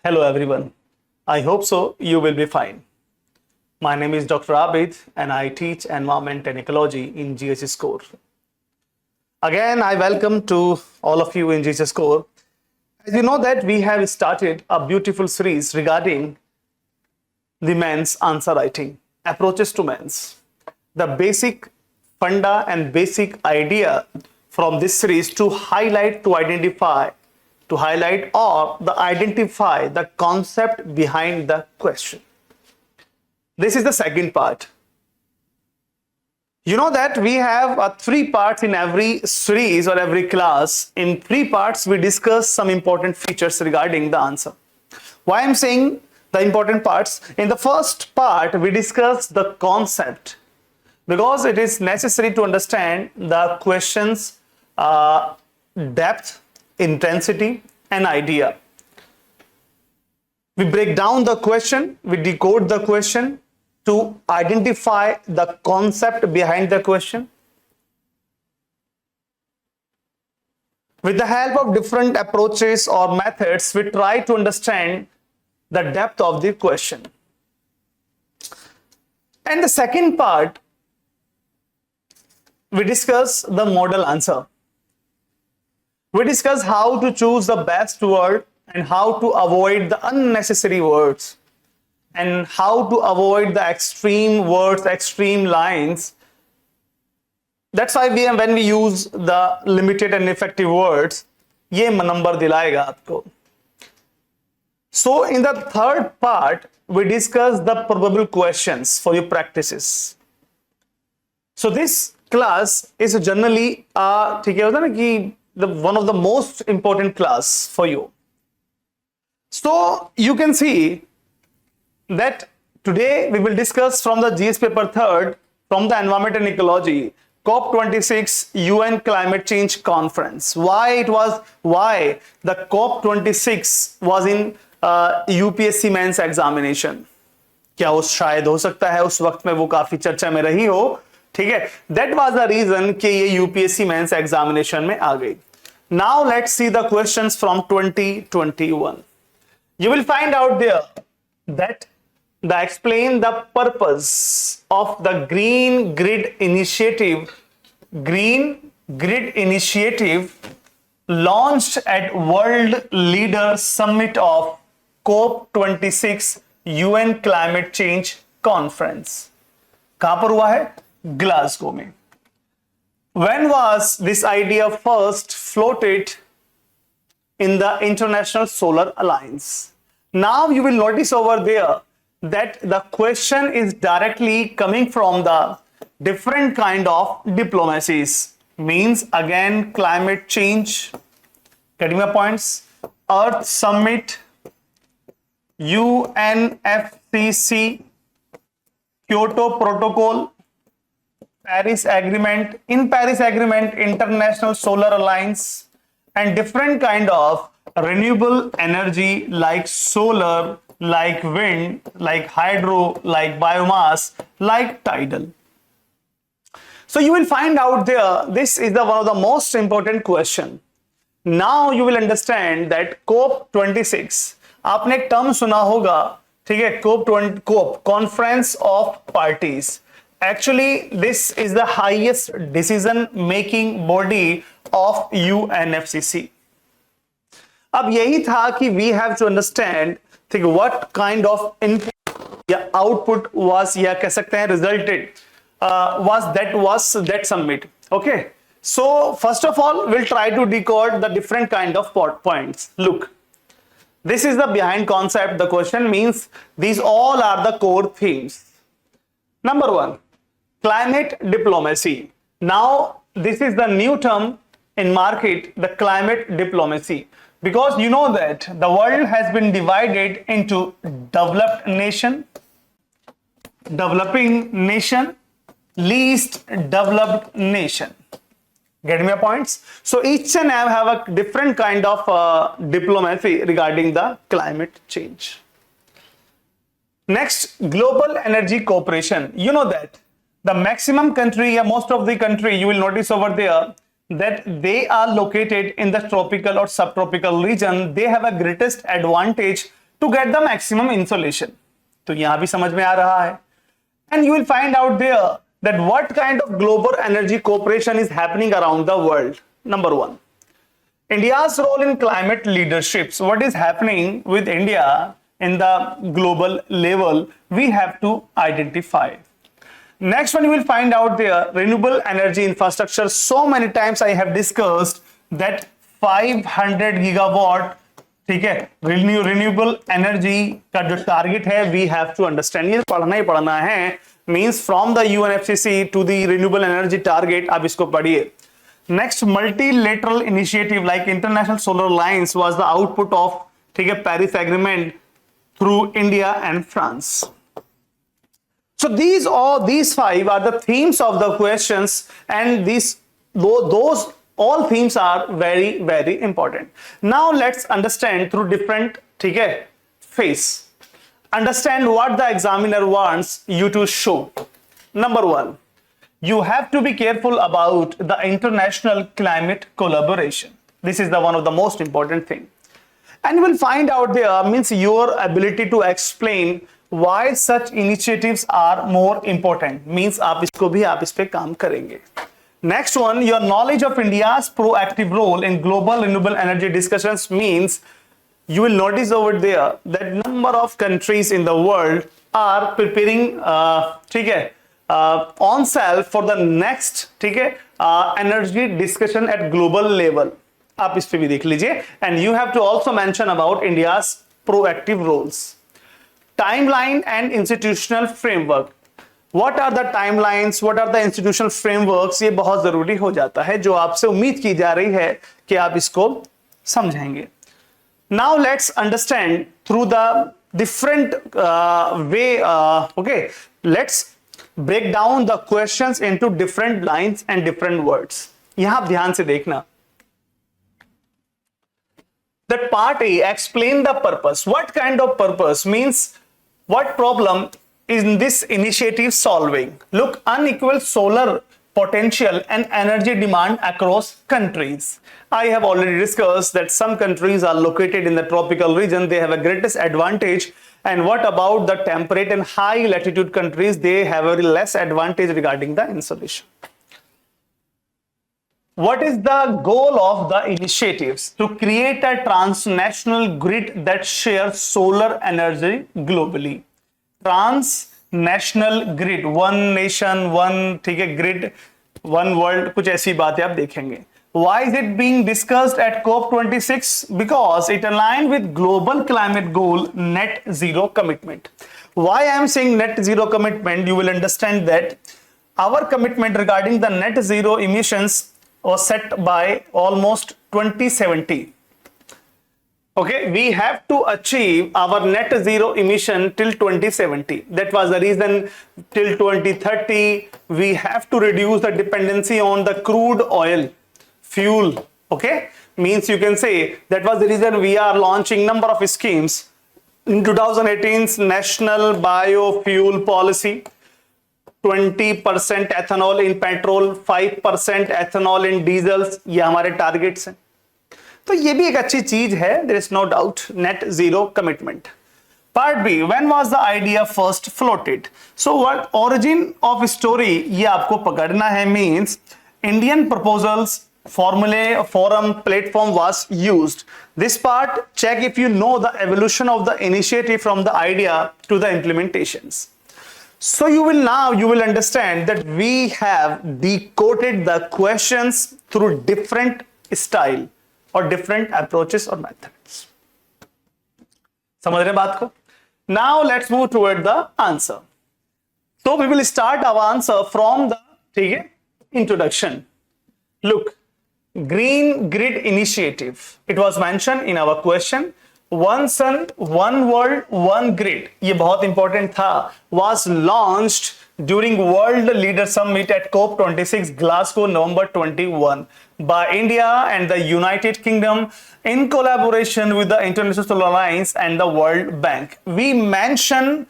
Hello everyone. I hope so you will be fine. My name is Dr. Abid and I teach environment and ecology in GS Core. Again, I welcome to all of you in GS Core. As you know that we have started a beautiful series regarding the mains answer writing, approaches to mains. The basic funda and basic idea from this series to highlight the concept behind the question. This is the second part. You know that we have 3 parts in every series or every class. In 3 parts, we discuss some important features regarding the answer. Why I'm saying the important parts? In the first part, we discuss the concept because it is necessary to understand the question's depth, intensity, and idea. We break down the question, we decode the question to identify the concept behind the question. With the help of different approaches or methods, we try to understand the depth of the question. And the second part, we discuss the model answer. We discuss how to choose the best word and how to avoid the unnecessary words and how to avoid the extreme words, extreme lines. That's why when we use the limited and effective words, ये number दिलाएगा आपको. So in the third part, we discuss the probable questions for your practices. So this class is generally ठीक है होता है ना कि one of the most important class for you. So you can see that today we will discuss from the GS paper 3rd from the environment and ecology COP26 UN climate change conference. Why the COP26 was in UPSC mains examination. क्या वो शायद हो सकता है उस वक्त में वो काफी चर्चा में रही हो, ठीक है. That was the reason कि ये UPSC mains examination में आ गई. Now let's see the questions from 2021. You will find out there that they explain the purpose of the Green Grid Initiative launched at World Leader Summit of COP26 UN Climate Change Conference. कहां पर हुआ है? Glasgow में. When was this idea first floated in the International Solar Alliance? Now you will notice over there that the question is directly coming from the different kind of diplomacies. Means again climate change, getting my points, Earth Summit, UNFCCC, Kyoto Protocol, Paris Agreement, International Solar Alliance, and different kind of renewable energy like solar, like wind, like hydro, like biomass, like tidal. So you will find out there, this is one of the most important question. Now you will understand that COP26, आपने एक term सुना होगा, ठीक है, COP, Conference of Parties. Actually, this is the highest decision-making body of UNFCCC. अब यही था कि we have to understand what kind of input या output was या कह सकते हैं resulted was that summit. Okay. So first of all, we'll try to decode the different kind of points. Look, this is the behind concept. The question means these all are the core themes. Number 1. Climate diplomacy. Now, this is the new term in market, the climate diplomacy, because you know that the world has been divided into developed nation, developing nation, least developed nation. Get my points? So each and every have a different kind of diplomacy regarding the climate change. Next, global energy cooperation. You know that the maximum country, most of the country, you will notice over there that they are located in the tropical or subtropical region. They have a greatest advantage to get the maximum insolation. तो यहां भी समझ में आ रहा है. And you will find out there that what kind of global energy cooperation is happening around the world. Number one, India's role in climate leaderships. What is happening with India in the global level, we have to identify. Next one, you will find out there renewable energy infrastructure. So many times I have discussed that 500 gigawatt, ठीक है, renewable energy का जो target है, we have to understand. ये पढ़ना ही पढ़ना है. Means from the UNFCCC to the renewable energy target, आप इसको पढ़िए. Next, multilateral initiative like International Solar Alliance was the output of, ठीक है, Paris Agreement through India and France. So these five are the themes of the questions, and those all themes are very, very important. Now let's understand through different, ठीक है, phase. Understand what the examiner wants you to show. Number one, you have to be careful about the international climate collaboration. This is the one of the most important thing. And you will find out there means your ability to explain why such initiatives are more important. Means आप इस पे काम करेंगे. Next one, your knowledge of India's proactive role in global renewable energy discussions means you will notice over there that number of countries in the world are preparing, ठीक है, on self for the next, ठीक है, energy discussion at global level. आप इस पे भी देख लीजिए. And you have to also mention about India's proactive roles. Timeline and institutional framework. What are the timelines? What are the institutional frameworks? ये बहुत जरूरी हो जाता है, जो आपसे उम्मीद की जा रही है कि आप इसको समझेंगे. Now let's understand through the different way. Okay, let's break down the questions into different lines and different words. यहां आप ध्यान से देखना. That part A, explain the purpose. What kind of purpose? Means what problem is this initiative solving? Look, unequal solar potential and energy demand across countries. I have already discussed that some countries are located in the tropical region. They have a greatest advantage. And what about the temperate and high latitude countries? They have a less advantage regarding the insolation. What is the goal of the initiatives? To create a transnational grid that shares solar energy globally. Transnational grid, one nation, one, ठीक है, grid, one world, कुछ ऐसी बातें आप देखेंगे. Why is it being discussed at COP26? Because it aligned with global climate goal net zero commitment. Why I am saying net zero commitment? You will understand that our commitment regarding the net zero emissions was set by almost 2070. Okay, we have to achieve our net zero emission till 2070. That was the reason till 2030 we have to reduce the dependency on the crude oil fuel. Okay, means you can say that was the reason we are launching number of schemes in 2018's National Biofuel Policy. 20% ethanol in petrol, 5% ethanol in diesels. ये हमारे targets हैं. तो ये भी एक अच्छी चीज है. There is no doubt. Net zero commitment. Part B. When was the idea first floated? So what origin of story ये आपको पकड़ना है. Means Indian proposals formulae forum platform was used. This part check if you know the evolution of the initiative from the idea to the implementations. So you will understand that we have decoded the questions through different style or different approaches or methods. समझ रहे बात को? Now let's move toward the answer. So we will start our answer from the, ठीक है, introduction. Look, green grid initiative. It was mentioned in our question. One sun, one world, one grid. ये बहुत important था. Was launched during World Leader Summit at COP26 Glasgow November 21 by India and the United Kingdom in collaboration with the International Solar Alliance and the World Bank. We mention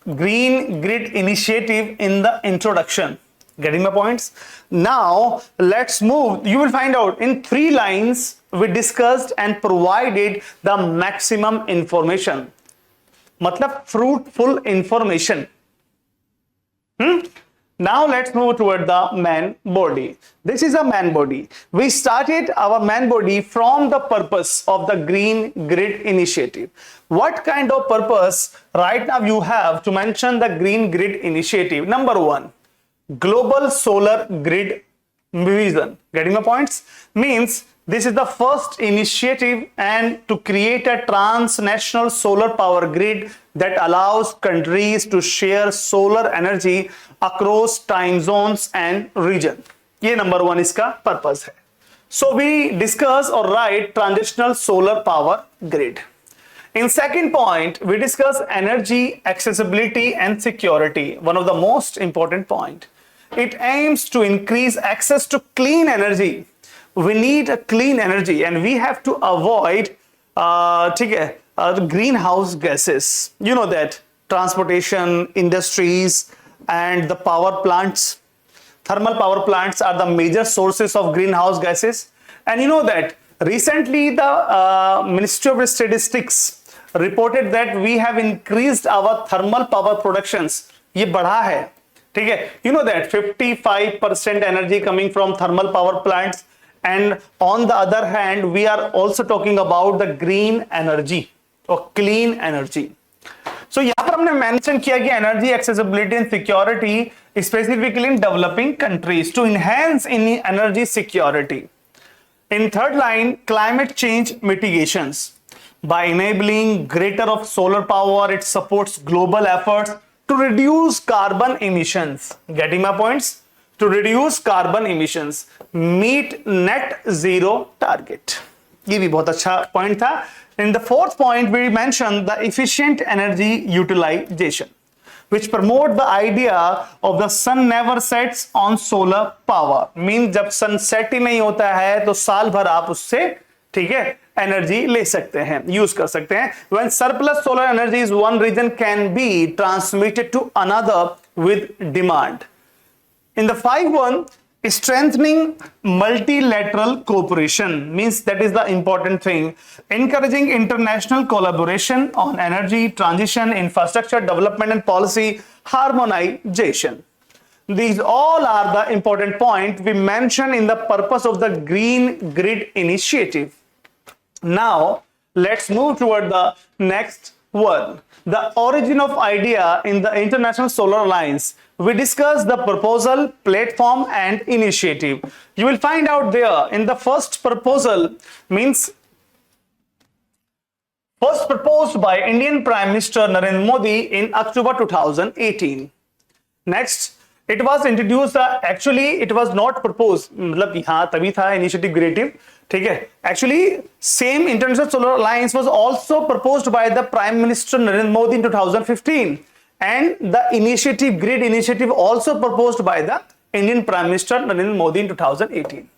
green grid initiative in the introduction. Getting my points? Now let's move. You will find out in 3 lines we discussed and provided the maximum information. मतलब fruitful information. Now let's move toward the man body. This is a man body. We started our man body from the purpose of the Green Grid Initiative. What kind of purpose right now you have to mention the Green Grid Initiative? Number one, global solar grid vision. Getting the points? Means this is the first initiative and to create a transnational solar power grid that allows countries to share solar energy across time zones and region. ये number one इसका purpose है. So we discuss or write transitional solar power grid. In second point, we discuss energy accessibility and security. One of the most important point. It aims to increase access to clean energy. We need a clean energy and we have to avoid the greenhouse gases. You know that transportation, industries, and the power plants, thermal power plants are the major sources of greenhouse gases. And you know that recently the Ministry of Statistics reported that we have increased our thermal power productions. ये बढ़ा है, ठीक है? You know that 55% energy coming from thermal power plants. And on the other hand, we are also talking about the green energy or clean energy. So यहाँ पर हमने mention किया कि energy accessibility and security specifically in developing countries to enhance energy security. In third line, climate change mitigations. By enabling greater of solar power, it supports global efforts to reduce carbon emissions. Getting my points? To reduce carbon emissions, meet net zero target. ये भी बहुत अच्छा point था. In the fourth point, we mentioned the efficient energy utilization, which promote the idea of the sun never sets on solar power. Means जब sun set ही नहीं होता है तो साल भर आप उससे, ठीक है, energy ले सकते हैं, use कर सकते हैं. When surplus solar energy is one region can be transmitted to another with demand. In the 5.1, strengthening multilateral cooperation, means that is the important thing. Encouraging international collaboration on energy transition, infrastructure development and policy harmonization. These all are the important points we mentioned in the purpose of the Green Grid Initiative. Now, let's move toward the next one. The origin of idea in the International Solar Alliance. We discussed the proposal, platform and initiative. You will find out there in the first proposal, means first proposed by Indian Prime Minister Narendra Modi in October 2018. Next, it was introduced, actually it was not proposed, मतलब यहाँ तभी था initiative creative, ठीक है? Actually, same International Solar Alliance was also proposed by the Prime Minister Narendra Modi in 2015. And the initiative, grid initiative, also proposed by the Indian Prime Minister Narendra Modi in 2018.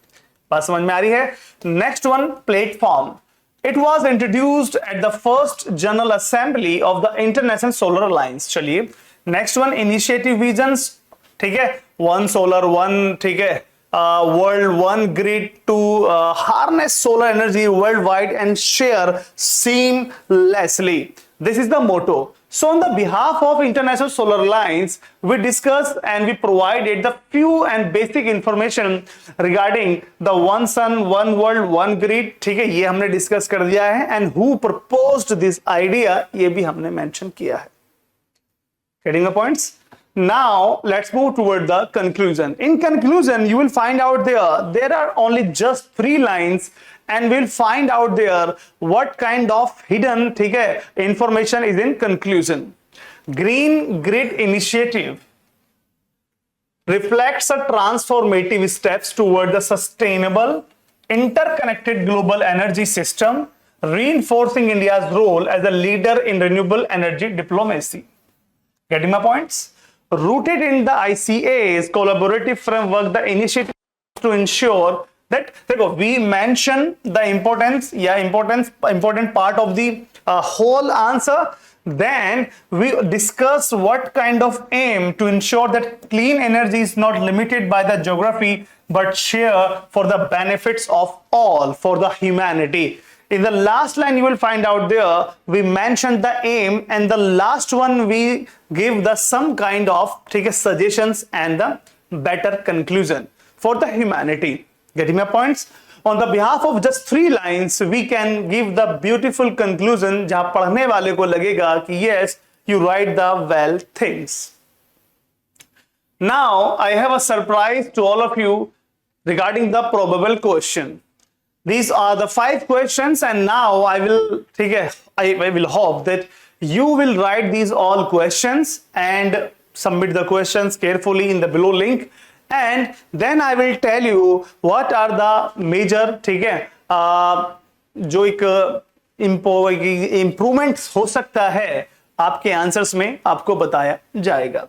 बात समझ में आ रही है? Next one, platform. It was introduced at the first General Assembly of the International Solar Alliance. चलिए. Next one, initiative visions. ठीक है? One solar, one, ठीक है? World, one grid to harness solar energy worldwide and share seamlessly. This is the motto. So on the behalf of International Solar Alliance, we discussed and we provided the few and basic information regarding the one sun, one world, one grid. ठीक है, ये हमने discuss कर दिया है. And who proposed this idea, ये भी हमने mention किया है. Getting the points? Now let's move toward the conclusion. In conclusion, you will find out there are only just 3 lines. And we'll find out there what kind of hidden, ठीक है, information is in conclusion. Green Grid Initiative reflects a transformative steps toward the sustainable, interconnected global energy system, reinforcing India's role as a leader in renewable energy diplomacy. Getting my points? Rooted in the ICA's collaborative framework, the initiative to ensure that we mention the important part of the whole answer. Then we discuss what kind of aim to ensure that clean energy is not limited by the geography but share for the benefits of all, for the humanity. In the last line you will find out there we mentioned the aim, and the last one we give the some kind of suggestions and the better conclusion for the humanity. Getting my points? On the behalf of just 3 lines we can give the beautiful conclusion जहां पढ़ने वाले को लगेगा कि yes you write the well things. Now I have a surprise to all of you regarding the probable question. These are the 5 questions, and now I will hope that you will write these all questions and submit the questions carefully in the below link, and then I will tell you what are the major जो एक improvements हो सकता है आपके answers में आपको बताया जाएगा.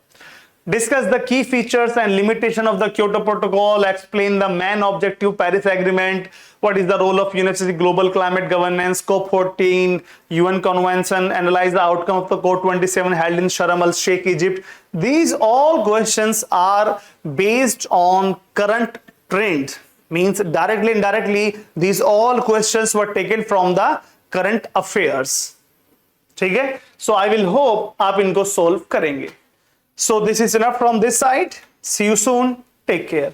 Discuss the key features and limitation of the Kyoto Protocol. Explain the main objective Paris Agreement. What is the role of UNFCCC Global Climate Governance, COP14, UN Convention. Analyze the outcome of the COP27 held in Sharm el-Sheikh, Egypt. These all questions are based on current trend. Means directly, indirectly, these all questions were taken from the current affairs. ठीक है? So I will hope आप इनको solve करेंगे. So this is enough from this side. See you soon. Take care.